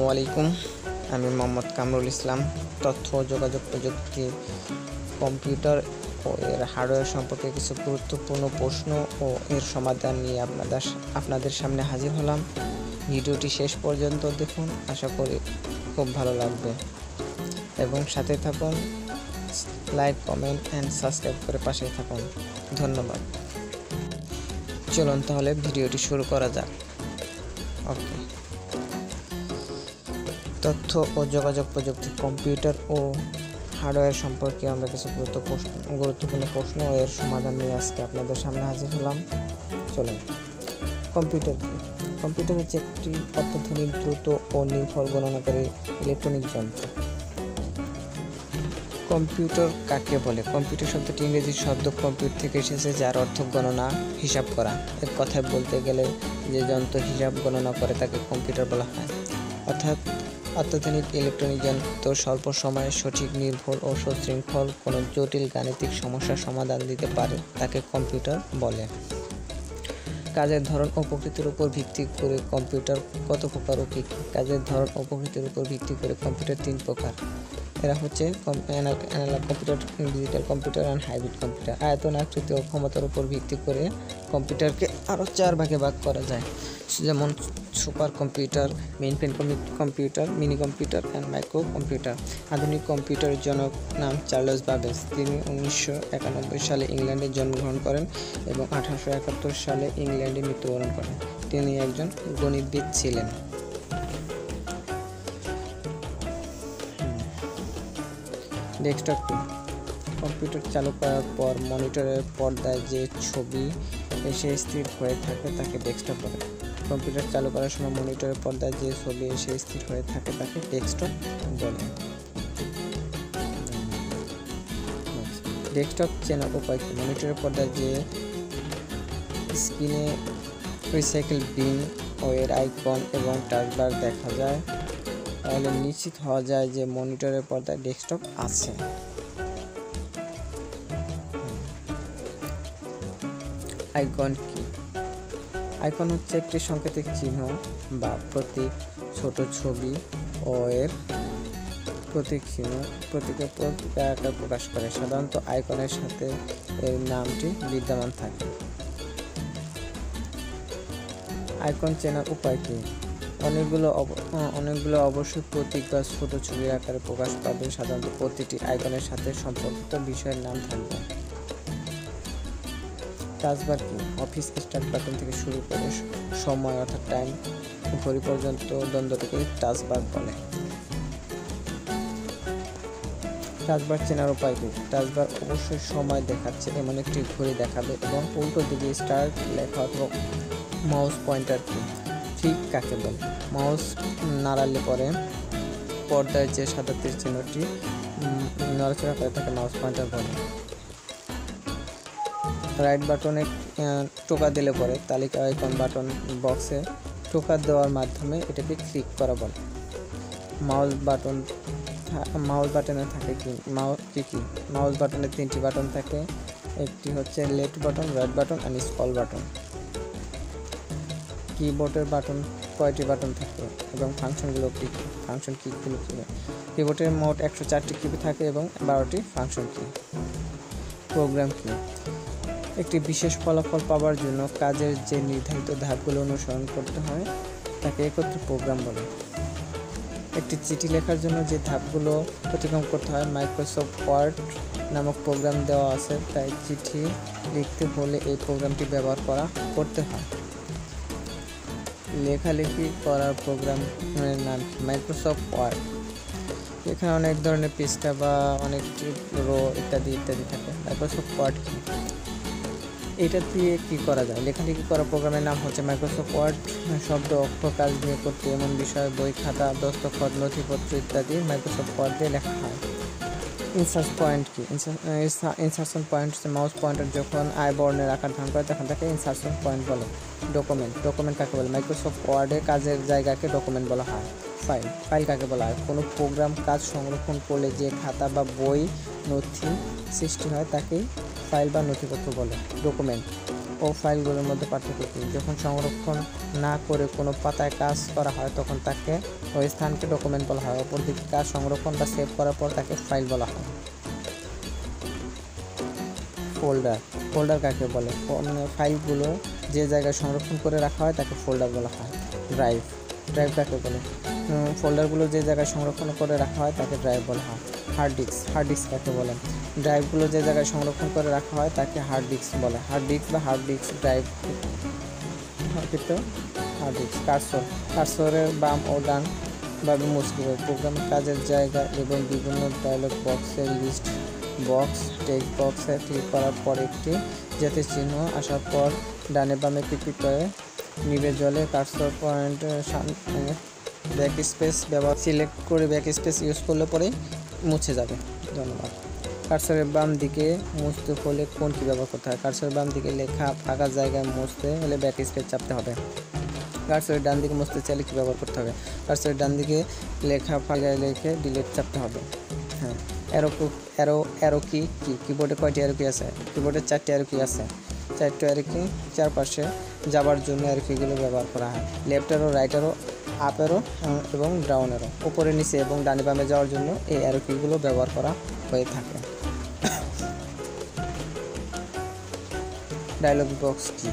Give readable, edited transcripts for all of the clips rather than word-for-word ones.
আসসালামু আলাইকুম। আমি মোহাম্মদ কামরুল ইসলাম। তথ্য ও যোগাযোগ প্রযুক্তি, কম্পিউটার ও এর হার্ডওয়্যার সম্পর্কে কিছু গুরুত্বপূর্ণ প্রশ্ন ও এর সমাধান নিয়ে আপনাদের সামনে হাজির হলাম। ভিডিওটি শেষ পর্যন্ত দেখুন, আশা করি খুব ভালো লাগবে এবং সাথে থাকুন। লাইক, কমেন্ট অ্যান্ড সাবস্ক্রাইব করে পাশেই থাকুন। ধন্যবাদ। চলুন তাহলে ভিডিওটি শুরু করা যাক। ওকে, তথ্য ও যোগাযোগ প্রযুক্তি, কম্পিউটার ও হার্ডওয়্যার সম্পর্কে আমরা কিছু গুরুত্বপূর্ণ প্রশ্ন ও এর সমাধান নিয়ে আজকে আপনাদের সামনে হাজির হলাম। চলুন। কম্পিউটার হচ্ছে একটি অত্যাধুনিক, দ্রুত ও নির্ভর গণনাকারী ইলেকট্রনিক যন্ত্র। কম্পিউটার কাকে বলে? কম্পিউটার শব্দটি ইংরেজি শব্দ কম্পিউট থেকে এসেছে, যার অর্থ গণনা, হিসাব করা। এক কথায় বলতে গেলে যে যন্ত্র হিসাব গণনা করে তাকে কম্পিউটার বলা হয়। অর্থাৎ অত্যাধুনিক ইলেকট্রনিক যন্ত্র স্বল্প সময়ে সঠিক, নির্ভুল ও সুশৃঙ্খল কোনো জটিল গাণিতিক সমস্যার সমাধান দিতে পারে, তাকে কম্পিউটার বলে। কাজের ধরন ও প্রকৃতির উপর ভিত্তি করে কম্পিউটার কত প্রকার ও কী? কাজের ধরন ও প্রকৃতির উপর ভিত্তি করে কম্পিউটার 3 প্রকার। এরা হচ্ছে analog computer, digital computer and hybrid computer. আয়তন, আকৃতি ও ক্ষমতার উপর ভিত্তি করে কম্পিউটারকে আরও 4 ভাগে ভাগ করা যায়, যেমন super computer, mainframe computer, mini computer and micro computer. আধুনিক কম্পিউটারের জনক নাম চার্লস বাবেজ। তিনি 1991 সালে ইংল্যান্ডে জন্মগ্রহণ করেন এবং 1871 সালে ইংল্যান্ডে মৃত্যুবরণ করেন। তিনি একজন গণিতবিদ ছিলেন। ডেস্কটপ কি? কম্পিউটার চালু করার পর মনিটরের পর্দায় যে ছবি এসে স্থির হয়ে থাকে তাকে ডেস্কটপ বলে। কম্পিউটার চালু করার সময় মনিটরের পর্দায় যে ছবি এসে স্থির হয়ে থাকে তাকে ডেস্কটপ বলে। ডেস্কটপ চেনার উপায় কি? মনিটরের পর্দায় যে স্ক্রিনে রিসাইকেল বিন ও এর আইকন এবং টাচবার দেখা যায়, তাহলে নিশ্চিত হওয়া যায় যে মনিটরের পর্দায় ডেস্কটপ আছে। আইকন কি? আইকন হচ্ছে একটি সাংকেতিক চিহ্ন বা প্রতীক, ছোট ছবি ও এর প্রতীক চিহ্ন প্রতীকের আকার প্রকাশ করে। সাধারণত আইকনের সাথে এর নামটি বিদ্যমান থাকে। আইকন চেনার উপায় কি? অনেকগুলো অবশ্যই প্রতীক বা ছোট ছবির আকারে প্রকাশ পাবে। সাধারণত প্রতিটি আইকনের সাথে সম্পর্কিত বিষয়ের নাম থাকবে। টাচবার কি? অফিস স্টার্ট বাটন থেকে শুরু করে সময় অর্থাৎ টাইম ঘড়ি পর্যন্ত দ্বন্দ্বটিকে টাচবার বলে। টাচবার চেনার উপায় কি? টাচবার অবশ্যই সময় দেখাচ্ছে এমন একটি ঘড়ি দেখাবে এবং উল্টো দিকে স্টার্ট লেখা অথবা মাউস পয়েন্টার কি? ঠিক কাকে বলে? মাউস নাড়ালে পরে পর্দায় যে সাদা তীর চিহ্নটি নড়াচড়া করে তাকে মাউস পয়েন্টার বলে। রাইট বাটনে টোকা দিলে পরে তালিকা আইকন বাটন বক্সে টোকা দেওয়ার মাধ্যমে এটাকে ক্লিক করা বলে। মাউস বাটনে থাকে কি? মাউস বাটনে 3টি বাটন থাকে। একটি হচ্ছে left button, right button and scroll button. কিবোর্ডের বাটন কয়টি বাটন থাকে এবং ফাংশনগুলো কি? ফাংশন কিগুলো কি? কিবোর্ডের মোট 104টি কি থাকে এবং 12টি ফাংশন কি। প্রোগ্রাম কি? একটি বিশেষ ফলাফল পাওয়ার জন্য কাজের যে নির্ধারিত ধাপগুলো অনুসরণ করতে হয় তাকে একত্রে প্রোগ্রাম বলে। একটি চিঠি লেখার জন্য যে ধাপগুলো অতিক্রম করতে হয়, মাইক্রোসফট ওয়ার্ড নামক প্রোগ্রাম দেওয়া আছে, তাই চিঠি লিখতে হলে এই প্রোগ্রামটি ব্যবহার করতে হয়। লেখালেখি করার প্রোগ্রামের নাম মাইক্রোসফট ওয়ার্ড। এখানে অনেক ধরনের পৃষ্ঠা বা অনেকটি রো ইত্যাদি থাকে। মাইক্রোসফট ওয়ার্ড কি? এটা দিয়ে কি করা যায়? লেখালেখি করা প্রোগ্রামের নাম হচ্ছে মাইক্রোসফট ওয়ার্ড। শব্দ, অক্ষর, কাজ দিয়ে করতে এমন বিষয়, বই, খাতা, দস্তখত, নথিপত্র ইত্যাদি মাইক্রোসফট ওয়ার্ড দিয়ে লেখা হয়। ইনসার্ট পয়েন্ট কি? ইনসার্শন পয়েন্ট হচ্ছে মাউস পয়েন্টার যখন আই বর্ণের আকার ধারণ করে তখন তাকে ইনসার্শন পয়েন্ট বলে। ডকুমেন্ট কাকে বলে? মাইক্রোসফট ওয়ার্ডে কাজের জায়গাকে ডকুমেন্ট বলা হয়। ফাইল কাকে বলা হয়? কোনো প্রোগ্রাম কাজ সংরক্ষণ করলে যে খাতা বা বই, নথি সৃষ্টি হয় তাকেই ফাইল বা নথিপত্র বলে। ডকুমেন্ট ও ফাইলগুলোর মধ্যে পার্থক্য কী? যখন সংরক্ষণ না করে কোনো পাতায় কাজ করা হয় তখন তাকে ওই স্থানকে ডকুমেন্ট বলা হয়। অপরদিকে কাজ সংরক্ষণ বা সেভ করার পর তাকে ফাইল বলা হয়। ফোল্ডার কাকে বলে? ফাইলগুলো যে জায়গায় সংরক্ষণ করে রাখা হয় তাকে ফোল্ডার বলা হয়। ড্রাইভ কাকে বলে? ফোল্ডারগুলো যে জায়গায় সংরক্ষণ করে রাখা হয় তাকে ড্রাইভ বলা হয়। হার্ড ডিস্ক কাকে বলে? ড্রাইভগুলো যে জায়গায় সংরক্ষণ করে রাখা হয় তাকে হার্ড ডিস্ক বলে। হার্ড ডিস্ক ড্রাইভ কার্সরের বাম ও ডান ভাবে মুছতে হবে। প্রোগ্রামের কাজের জায়গা এবং বিভিন্ন ডায়লগ বক্সের লিস্ট বক্স টেক্সট বক্সে ক্লিক করার পর একটি যাতে চিহ্ন আসার পর ডানে বামে ক্লিক করে নিবে জলে cursor point back space select করে ব্যাক স্পেস ইউজ করলে পরেই মুছে যাবে। ধন্যবাদ। কার্সরের বাম দিকে মুছতে হলে কোনটি ব্যবহার করতে হয়? কার্সরের বাম দিকে লেখা ফাঁকা জায়গায় মুছতে হলে ব্যাক স্পেস চাপতে হবে। কার্সরের ডান দিকে মুছতে চাইলে কী ব্যবহার করতে হবে? কার্সরের ডান দিকে লেখা ফাঁকা লিখে ডিলিট চাপতে হবে। হ্যাঁ, অ্যারো কি কিবোর্ডে কয়টি অ্যারো কি আছে? কিবোর্ডে 4টি অ্যারো কি আছে। 4টি অ্যারো কি চারপাশে যাবার জন্য অ্যারো কিগুলো ব্যবহার করা হয়। Left arrow, right arrow, up arrow এবং ডাউন অ্যারো, উপরে নিচে এবং ডানে বামে যাওয়ার জন্য এই অ্যারো কিগুলো ব্যবহার করা হয়ে থাকে। ডায়লগ বক্স কি?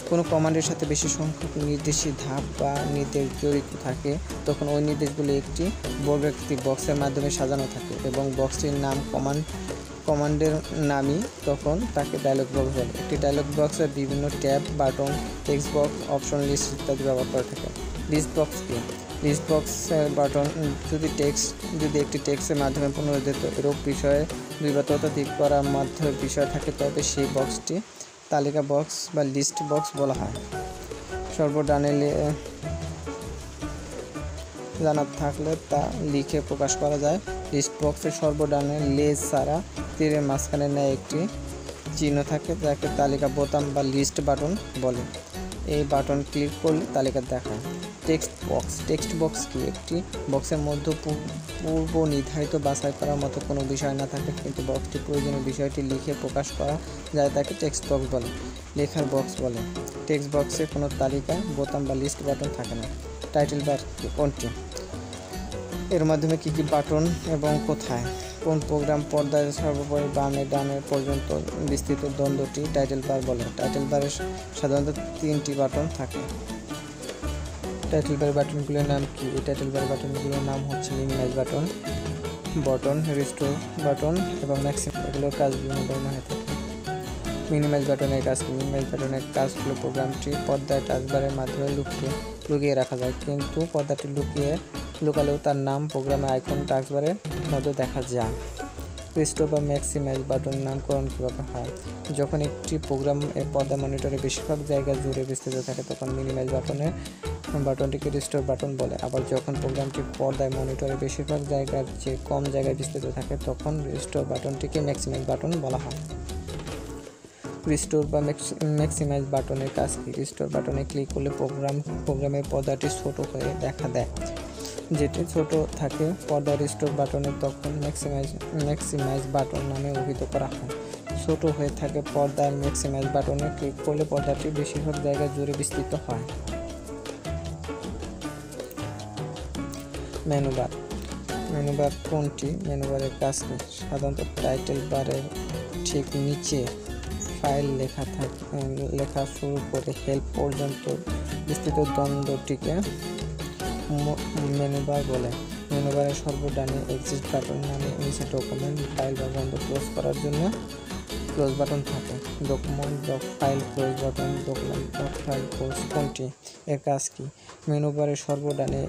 কোনো কমান্ডের সাথে বেশি সংখ্যক নির্দেশী ধাপ বা নির্দেশ জড়িত থাকে তখন ওই নির্দেশগুলি একটি বর্গাকৃতি বক্সের মাধ্যমে সাজানো থাকে এবং বক্সটির নাম কমান্ডের নামই তখন তাকে ডায়লগ বক্স বলে। একটি ডায়লগ বক্সের বিভিন্ন tab, button, text box, option list ইত্যাদি ব্যবহার করে থাকে। লিস্ট বক্স কি? লিস্ট বক্সের বাটন যদি একটি টেক্সটের মাধ্যমে পুনরুদ্ধিত এরূপ বিষয়ে দুই বা ততোধিক করার মাধ্যমে বিষয় থাকে তবে সেই বক্সটি তালিকা বক্স বা লিস্ট বক্স বলা হয়। সর্বডানে জানা থাকলে তা লিখে প্রকাশ করা যায়। লিস্ট বক্সের সর্বডানে লেজ ছাড়া তীরের মাঝখানে ন্যায় একটি চিহ্ন থাকে যাকে তালিকা বোতাম বা লিস্ট বাটন বলে। এই বাটন ক্লিক করলে তালিকা দেখায়। টেক্সট বক্স কি? একটি বক্সের মধ্যে পূর্ব নির্ধারিত বাছাই করার মতো কোনো বিষয় না থাকে কিন্তু বক্সটি প্রয়োজনীয় বিষয়টি লিখে প্রকাশ করা যায় তাকে টেক্সট বক্স বলে। লেখার বক্স বলে। টেক্সট বক্সে কোনো তালিকা বোতাম বা লিস্ট বাটন থাকে না। টাইটেল বার কোনটি? এর মাধ্যমে কী বাটন এবং কোথায়? কোন প্রোগ্রাম পর্দায় সর্বোপরি বামে ডানে পর্যন্ত বিস্তৃত দ্বন্দ্বটি টাইটেল বার বলে। টাইটেল বারে সাধারণত 3টি বাটন থাকে। টাইটেল বার বাটনগুলোর নাম কি? এই টাইটেল বার বাটনগুলোর নাম হচ্ছে মিনিমাইজ বাটন, রিস্টোর বাটন এবং ম্যাক্সিমাম। এগুলোর কাজ বিভিন্ন ধরনের হয়ে থাকে। মিনিমাইজ বাটনের কাজ কি? মিনিমাইজ বাটনের কাজ হলো প্রোগ্রামটি পর্দায় টাচবারের মাধ্যমে লুকিয়ে রাখা যায় কিন্তু পর্দাটি লুকালেও তার নাম প্রোগ্রামের আইকন টাচবারের মধ্যে দেখা যায়। রিস্টোর বা ম্যাক্সিমাইজ বাটন নামকরণ কীভাবে হয়? যখন একটি প্রোগ্রাম পর্দা মনিটরে বেশিরভাগ জায়গা জুড়ে বিস্তৃত থাকে তখন মিনিমাইজ বাটনটিকে রিস্টোর বাটন বলে। আবার যখন প্রোগ্রামটি পর্দায় মনিটরে বেশিরভাগ জায়গার চেয়ে কম জায়গায় বিস্তৃত থাকে তখন রিস্টোর বাটনটিকে ম্যাক্সিমাইজ বাটন বলা হয়। রিস্টোর বা ম্যাক্সিমাইজ বাটনের কাজ কি? রিস্টোর বাটনে ক্লিক করলে প্রোগ্রামের পর্দাটি ছোট হয়ে দেখা দেয়। যেটি ছোট থাকে পর্দা রিস্টোর বাটনে তখন ম্যাক্সিমাইজ বাটন নামে অভিহিত করা হয়। ছোট হয়ে থাকে পর্দায় ম্যাক্সিমাইজ বাটনে ক্লিক করলে পর্দাটি বেশিরভাগ জায়গা জুড়ে বিস্তৃত হয়। মেনুবার কোনটি? মেনুবারের কাজ কি? সাধারণত টাইটেল বারের ঠিক নিচে ফাইল লেখা শুরু করে হেল্প পর্যন্ত বিস্তৃত দ্বন্দ্বটিকে মেনুবার বলে। মেনুবারের সর্বডানে এক্সিট বাটন নামে নিচে ডকুমেন্ট, ফাইল বা বন্ধ ক্লোজ করার জন্য ক্লোজ বাটন থাকে। Document file close button, document file close কোনটি? এর কাজ কি? মেনুবারের সর্বডানে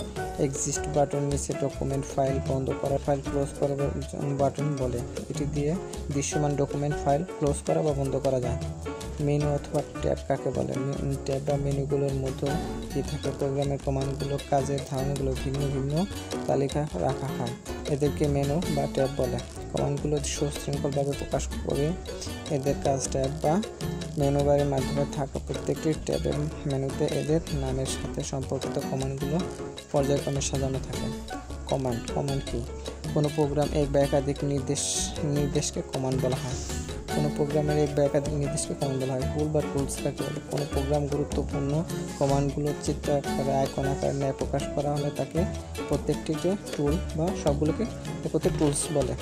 এক্সিট বাটন নিচে ডকুমেন্ট ফাইল বন্ধ করা, ফাইল ক্লোজ করা বাটন বলে। এটি দিয়ে দৃশ্যমান ডকুমেন্ট ফাইল ক্লোজ করা বা বন্ধ করা যায়। মেনু অথবা ট্যাব কাকে বলে? ট্যাব বা মেনুগুলোর মধ্যে কি থাকে? প্রোগ্রামের কমান্ডগুলো কাজের ধারণগুলো ভিন্ন তালিকা রাখা হয়, এদেরকে মেনু বা ট্যাব বলে। কমান্ডগুলো সুশৃঙ্খলভাবে প্রকাশ করে এদের কাজ। ট্যাব বা মেনুবারের মাধ্যমে থাকা প্রত্যেকটি ট্যাবের মেনুতে এদের নামের সাথে সম্পর্কিত কমান্ডগুলো পর্যায়ক্রমে সাজানো থাকে। কমান্ড কি? কোনো প্রোগ্রাম এক বা একাধিক নির্দেশকে কমান্ড বলা হয়। কোনো প্রোগ্রামের এক বা একাধিক নির্দিষ্ট কমান্ড বলা হয়। টুল বা টুলস কাকে বলে? কোনো প্রোগ্রাম গুরুত্বপূর্ণ কমান্ডগুলো চিত্র আকারে আইকন আকারে ন্যায় প্রকাশ করা হলে তাকে প্রত্যেকটিকে টুল বা সবগুলোকে একত্রে টুলস বলে।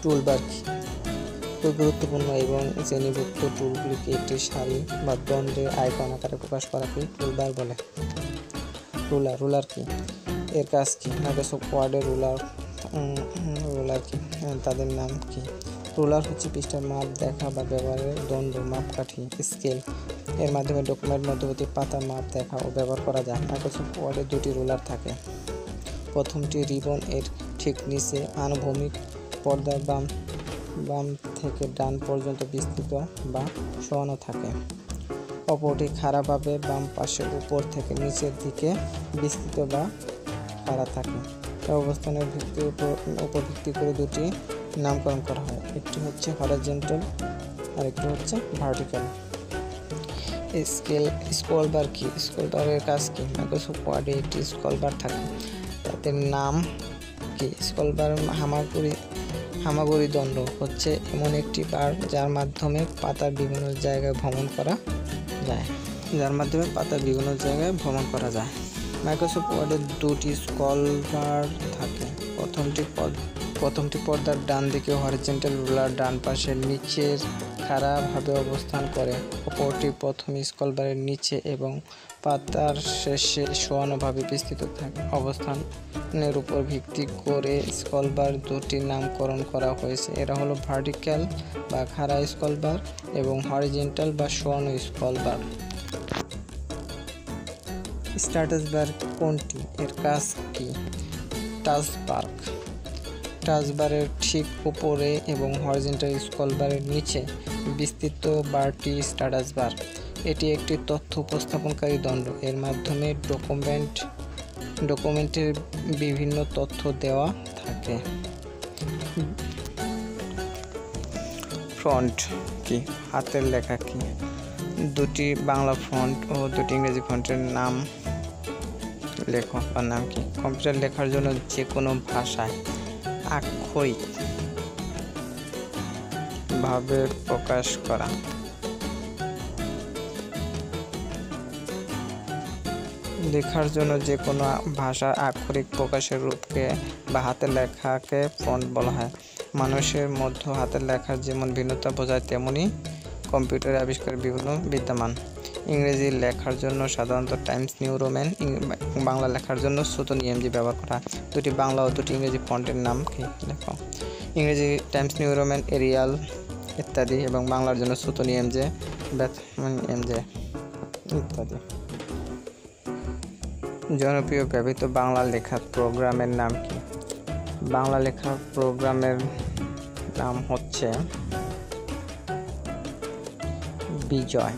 টুলবার কি? গুরুত্বপূর্ণ এবং শ্রেণীভুক্ত টুলগুলিকে একটি সারি বা দ্বন্দ্বে আইকন আকারে প্রকাশ করাকে টুলবার বলে। রুলার কি? এর কাজ কি? মাইক্রোসফট ওয়ার্ডে রুলার কি? তাদের নাম কি? রুলার হচ্ছে পৃষ্ঠার মাপ দেখা বা ব্যবহারের দণ্ড, মাপকাঠি, স্কেল। এর মাধ্যমে ডকুমেন্ট মধ্যবর্তী পাতার মাপ দেখা ও ব্যবহার করা যায়। মাইক্রোসফট ওয়ার্ডে দুটি রুলার থাকে। প্রথমটি রিবন এর ঠিক নিচে আনুভূমিক পর্দার বাম থেকে ডান পর্যন্ত বিস্তৃত বা সরানো থাকে। অপরটি খাড়াভাবে বাম পাশে উপর থেকে নিচের দিকে বিস্তৃত বা খাড়া থাকে। অবস্থানের উপর ভিত্তি করে দুটি নামকরণ করা হয়। একটি হচ্ছে হরাইজন্টাল আর একটি হচ্ছে ভার্টিক্যাল। স্ক্রল বার কি? স্ক্রল বারের কাজ কি? মাইক্রোসফট ওয়ার্ডে একটি স্ক্রল বার থাকে। তাদের নাম কি? স্ক্রল বার হামাগুড়ি দণ্ড হচ্ছে এমন একটি বার যার মাধ্যমে পাতার বিভিন্ন জায়গায় ভ্রমণ করা যায়। মাইক্রোসফট ওয়ার্ডে দুটি স্ক্রল বার থাকে। প্রথমটি পর্দার ডান দিকে হরিজন্টাল রুলার ডান পাশের নিচের খাড়াভাবে অবস্থান করে। অপরটি প্রথম স্ক্রল বারের নিচে এবং পাতার শেষে সমানভাবে বিস্তৃত থাকে। অবস্থানের উপর ভিত্তি করে স্ক্রল বার দুটি নামকরণ করা হয়েছে। এরা হলো ভার্টিক্যাল বা খাড়া স্ক্রল বার এবং হরিজন্টাল বা সমান স্ক্রল বার। স্ট্যাটাস বার কোনটি? এর কাজ কি? টাচবারের ঠিক উপরে এবং হরিজন্টাল স্ক্রল বারের নিচে বিস্তৃত বারটি স্ট্যাটাস বার। এটি একটি তথ্য উপস্থাপনকারী দণ্ড। এর মাধ্যমে ডকুমেন্টের বিভিন্ন তথ্য দেওয়া থাকে। ফন্ট কি? হাতের লেখা কি? দুটি বাংলা ফন্ট ও দুটি ইংরেজি ফন্টের নাম লেখো বা নাম কি? কম্পিউটার লেখার জন্য যে কোনো ভাষায় আক্ষরিক ভাবে প্রকাশ করা। লেখার জন্য যে কোনো ভাষার আক্ষরিক প্রকাশের রূপকে বা হাতের লেখাকে ফন্ট বলা হয়। মানুষের মধ্যে হাতের লেখার যেমন ভিন্নতা বোঝায় তেমনি কম্পিউটারে আবিষ্কারের বিভিন্ন বিদ্যমান। ইংরেজি লেখার জন্য সাধারণত টাইমস নিউ রোমান, বাংলা লেখার জন্য সুতোন ইএমজি ব্যবহার করা। দুটি বাংলা ও দুটি ইংরেজি ফন্টের নাম কি? লেখো। ইংরেজি টাইমস নিউ রোমান, এরিয়াল ইত্যাদি এবং বাংলার জন্য সুতোন ইএমজে, ব্যাথম্যান ইএমজে ইত্যাদি। জনপ্রিয় ব্যবহৃত বাংলা লেখার প্রোগ্রামের নাম কি? বাংলা লেখার প্রোগ্রামের নাম হচ্ছে বিজয়।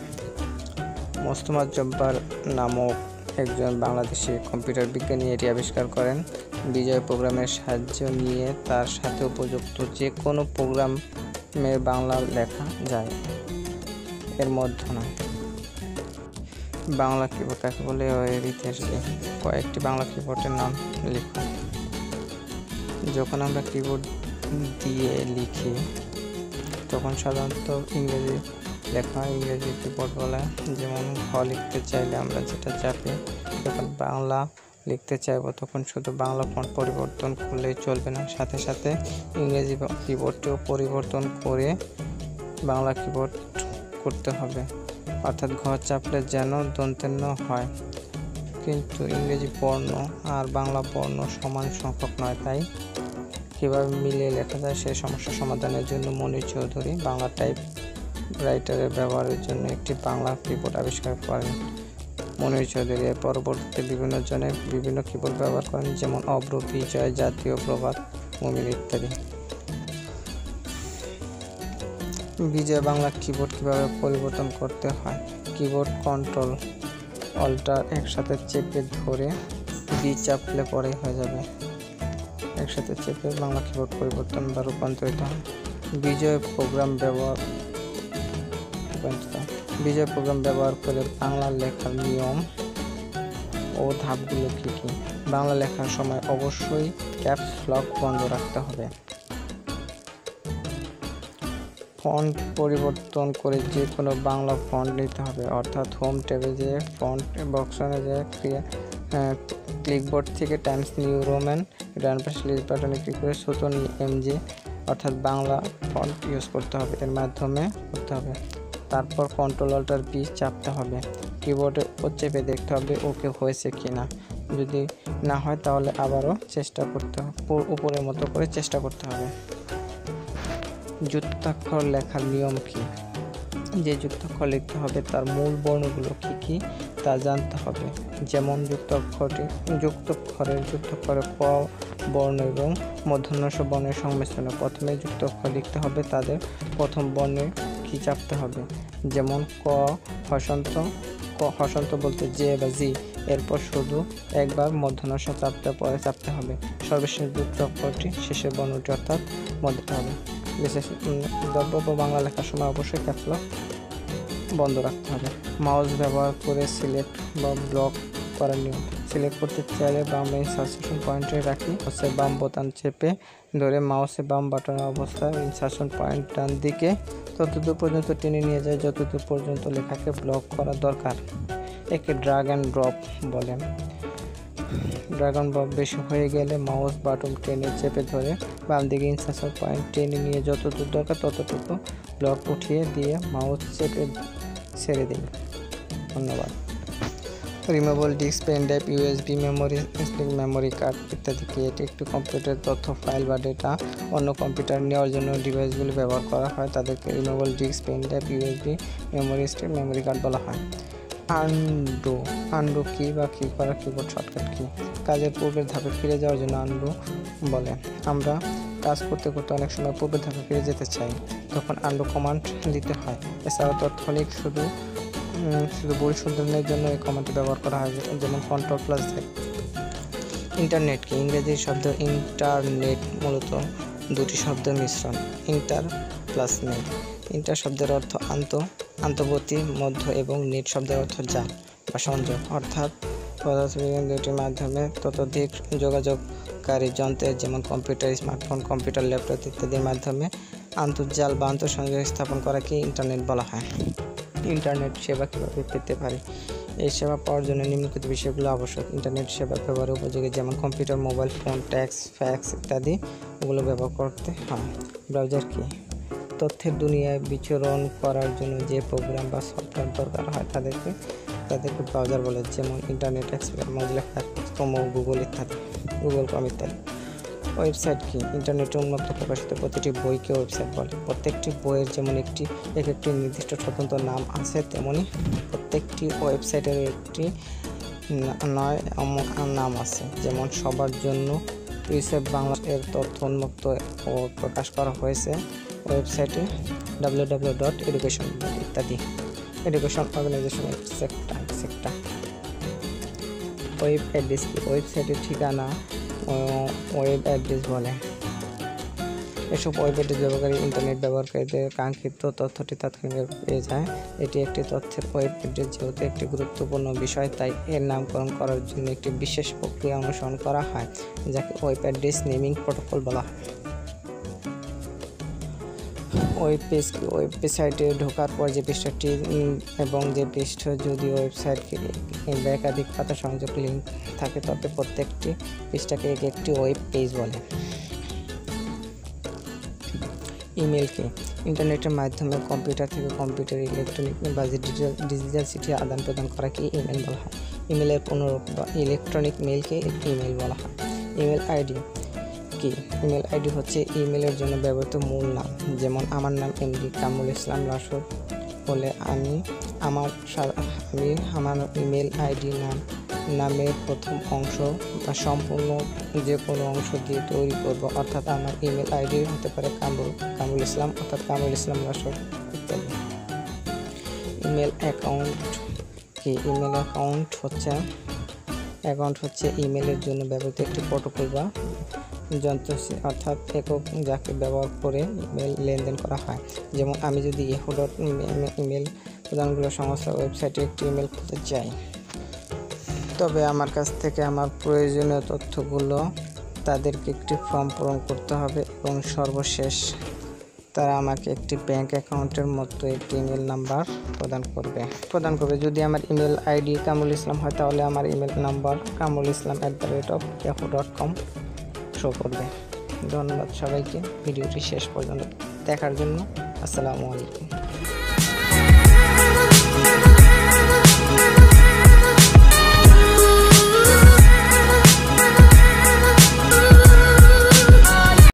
মোস্তফা জব্বার নামক একজন বাংলাদেশি কম্পিউটার বিজ্ঞানী এটি আবিষ্কার করেন। বিজয় প্রোগ্রামের সাহায্য নিয়ে তার সাথে উপযুক্ত যে কোনো প্রোগ্রামের বাংলা লেখা যায়, এর মধ্যে নয়। বাংলা কিবোর্ড কাকে বলে ও এর ইতিহাস কি? কয়েকটি বাংলা কিবোর্ডের নাম লিখো। যখন আমরা কিবোর্ড দিয়ে লিখি তখন সাধারণত ইংরেজি লেখা ইংরেজি কিবোর্ড বলে। যেমন ঘ লিখতে চাইলে আমরা যেটা চাপি, যখন বাংলা লিখতে চাইব তখন শুধু বাংলা ফন্ট পরিবর্তন করলেই চলবে না, সাথে সাথে ইংরেজি কিবোর্ডটিও পরিবর্তন করে বাংলা কিবোর্ড করতে হবে। অর্থাৎ ঘ চাপলে যেন দন্তেন্য হয়, কিন্তু ইংরেজি বর্ণ আর বাংলা বর্ণ সমান সংখ্যক নয়। তাই কীভাবে মিলিয়ে লেখা যায় সেই সমস্যা সমাধানের জন্য মনির চৌধুরী বাংলা টাইপ রাইটারের ব্যবহারের জন্য একটি বাংলা কিবোর্ড আবিষ্কার করেন। মনির চৌধুরী এর পরবর্তীতে বিভিন্ন জনের বিভিন্ন কিবোর্ড ব্যবহার করেন, যেমন অব্র, বিজয়, জাতীয়, প্রভাত, মুমিন ইত্যাদি। বিজয় বাংলা কিবোর্ড কিভাবে পরিবর্তন করতে হয়? কিবোর্ড কন্ট্রোল অল্টার একসাথে চেপে ধরে বি চাপলে পরেই হয়ে যাবে। একসাথে চেপে বাংলা কিবোর্ড পরিবর্তন বা রূপান্তরিত হয়। বিজয় প্রোগ্রাম ব্যবহার করে বাংলা লেখার নিয়ম ও ধাপগুলো কী কী? বাংলা লেখার সময় অবশ্যই ক্যাপস লক বন্ধ রাখতে হবে। ফন্ট পরিবর্তন করে যে কোনো বাংলা ফন্ট নিতে হবে, অর্থাৎ হোম ট্যাবে যে ফন্ট বক্সনে যে ক্লিকবোর্ড থেকে টাইমস নিউ রোমান ডান পাশে লিস্ট বাটনে ক্লিক করে সুতন এমজি অর্থাৎ বাংলা ফন্ট ইউজ করতে হবে, এর মাধ্যমে করতে হবে। তারপর কন্ট্রোল অল্টার পি চাপতে হবে, কিবোর্ডের উপর চেপে দেখতে হবে ওকে হয়েছে কি না। যদি না হয় তাহলে আবারও চেষ্টা করতে হবে, উপরের মতো করে চেষ্টা করতে হবে। যুক্তাক্ষর লেখার নিয়ম কী? যে যুক্তাক্ষর লিখতে হবে তার মূল বর্ণগুলো কী কী তা জানতে হবে। যেমন যুক্তাক্ষরে ক বর্ণ এবং মূর্ধন্য ষ বর্ণের সংমিশ্রণে প্রথমে যুক্তাক্ষর লিখতে হবে, তাদের প্রথম বর্ণে কী চাপতে হবে। যেমন ক হসন্ত বলতে যে বা জি, এরপর শুধু একবার মূর্ধন্য ষ পরে চাপতে হবে। সর্বশেষ যুক্তাক্ষরটি শেষের বর্ণটি অর্থাৎ মধ্যে হবে। বিশেষ দ্রব্য বা বাংলা লেখার সময় অবশ্যই ক্যাপস লক বন্ধ রাখতে হবে। মাউস ব্যবহার করে সিলেক্ট বা ব্লক করার নিয়ম। সিলেক্ট করতে চাইলে বাম ইনসারশন পয়েন্টে রাখি বাম বোতাম চেপে ধরে মাউসে বাম বাটনের অবস্থায় ইনসারশন পয়েন্ট ডান দিকে ততদূর পর্যন্ত টেনে নিয়ে যায় যতদূর পর্যন্ত লেখাকে ব্লক করা দরকার। একে ড্র্যাগ অ্যান্ড ড্রপ বলেন। ড্রাগন বব বেশি হয়ে গেলে মাউস বাটন টেনে চেপে ধরে বাম দিকে ইনসারশন পয়েন্ট টেনে নিয়ে যতদূর দরকার ততটুকু ব্লক উঠিয়ে দিয়ে মাউস চেপে ছেড়ে দিন। ধন্যবাদ। Removable disk, pen drive, USB memory card ইত্যাদি কি? এটি একটি কম্পিউটার তথ্য ফাইল বা ডেটা অন্য কম্পিউটার নেওয়ার জন্য ডিভাইসগুলি ব্যবহার করা হয়, তাদেরকে removable disk, pen drive, USB memory card বলা হয়। আনডু কি বা কি করা কিবোর্ড শর্টকাট কি? কাজের পূর্বের ধাপে ফিরে যাওয়ার জন্য আনডু বলে। আমরা কাজ করতে করতে অনেক সময় পূর্বের ধাপে ফিরে যেতে চাই, তখন আনডু কমান্ড দিতে হয়। এছাড়াও তাৎক্ষণিক শুধু পরিশোধনের জন্য এই কমান্ডটি ব্যবহার করা হয়, যেমন কন্ট্রোল+Z। ইন্টারনেট কি? ইংরেজি শব্দ ইন্টারনেট মূলত দুটি শব্দের মিশ্রণ, ইন্টার প্লাস নেট। ইন্টার শব্দের অর্থ আন্তর্বর্তী, মধ্য এবং নেট শব্দের অর্থ যা বা সংযোগ, অর্থাৎ পদার্থবিজ্ঞান দুটির মাধ্যমে ততোধিক যোগাযোগকারী যন্ত্রের যেমন কম্পিউটার, স্মার্টফোন, কম্পিউটার, ল্যাপটপ ইত্যাদির মাধ্যমে আন্তর্জাল বা আন্তঃসংযোগ স্থাপন করাকে ইন্টারনেট বলা হয়। ইন্টারনেট সেবা কীভাবে পেতে পারি? এই সেবা পাওয়ার জন্য নিম্নলিখিত বিষয়গুলো আবশ্যক। ইন্টারনেট সেবা ব্যবহারের উপযোগী, যেমন কম্পিউটার, মোবাইল ফোন, ফ্যাক্স ইত্যাদি ওগুলো ব্যবহার করতে হয়। ব্রাউজার কি? তথ্যের দুনিয়ায় বিচরণ করার জন্য যে প্রোগ্রাম বা সফটওয়্যার দরকার হয় তাদেরকে ব্রাউজার বলে, যেমন internet explorer, Mozilla Firefox, Chrome, Google Chrome ইত্যাদি। ওয়েবসাইট কি? ইন্টারনেটে উন্মুক্ত প্রকাশিত প্রতিটি বইকে ওয়েবসাইট বলে। প্রত্যেকটি বইয়ের যেমন একটি নির্দিষ্ট স্বতন্ত্র নাম আছে, তেমনি প্রত্যেকটি ওয়েবসাইটের একটি নাম আছে। যেমন সবার জন্য ইউসেফ বাংলা এর তথ্য উন্মুক্ত ও প্রকাশ করা হয়েছে ওয়েবসাইটে www.education ইত্যাদি। Education organisation sector. Web address কি? ওয়েবসাইটের ঠিকানা ওয়েব অ্যাড্রেস বলে। এসব ওয়েব অ্যাড্রেস ব্যবহারকারী ইন্টারনেট ব্যবহারকারীদের কাঙ্ক্ষিত তথ্যটি তাৎক্ষণিকভাবে পেয়ে যায়। এটি একটি তথ্যের ওয়েব অ্যাড্রেস যেহেতু একটি গুরুত্বপূর্ণ বিষয়, তাই এর নামকরণ করার জন্য একটি বিশেষ প্রক্রিয়া অনুসরণ করা হয়, যাকে ওয়েব অ্যাড্রেস নেমিং প্রোটোকল বলা হয়। ওয়েব পেজ কি? ওয়েবসাইটে ঢোকার পর যে পৃষ্ঠাটি এবং যে পৃষ্ঠা যদি ওয়েবসাইটকে একাধিক পাতা সংযোগ লিঙ্ক থাকে তবে প্রত্যেকটি পৃষ্ঠাকে একটি ওয়েব পেজ বলে। ইমেল কি? ইন্টারনেটের মাধ্যমে কম্পিউটার থেকে কম্পিউটার ইলেকট্রনিক বা ডিজিটাল চিঠি আদান প্রদান করাকে ইমেল বলা হয়। ইমেলের পুনরূপ বা ইলেকট্রনিক মেইলকে একটি ইমেল বলা হয়। ইমেল আইডি কি? ইমেল আইডি হচ্ছে ইমেলের জন্য ব্যবহৃত মূল নাম, যেমন আমার নাম এমডি কামরুল ইসলাম রাসুল হলে আমার ইমেল আইডি নামের প্রথম অংশ বা সম্পূর্ণ যে কোনো অংশ দিয়ে তৈরি করব, অর্থাৎ আমার ইমেল আইডি হতে পারে কামরুল ইসলাম অর্থাৎ কামরুল ইসলাম রাসুল ইত্যাদি। ইমেল অ্যাকাউন্ট কি? ইমেল অ্যাকাউন্ট হচ্ছে ইমেলের জন্য ব্যবহৃত একটি প্রোটোকল বা যন্ত্র, অর্থাৎ একক যাকে ব্যবহার করে ইমেল লেনদেন করা হয়। যেমন আমি যদি yahoo.com ইমেল প্রদানগুলো সংস্থার ওয়েবসাইটে একটি ইমেল খুলতে চাই, তবে আমার কাছ থেকে আমার প্রয়োজনীয় তথ্যগুলো তাদেরকে একটি ফর্ম পূরণ করতে হবে এবং সর্বশেষ তারা আমাকে একটি ব্যাংক অ্যাকাউন্টের মতো একটি ইমেল নাম্বার প্রদান করবে। যদি আমার ইমেল আইডি কামরুল ইসলাম হয় তাহলে আমার ইমেল নাম্বার kamrulislam@yahoo.com শো করবে। ধন্যবাদ সবাইকে ভিডিওটি শেষ পর্যন্ত দেখার জন্য। আসসালামু আলাইকুম।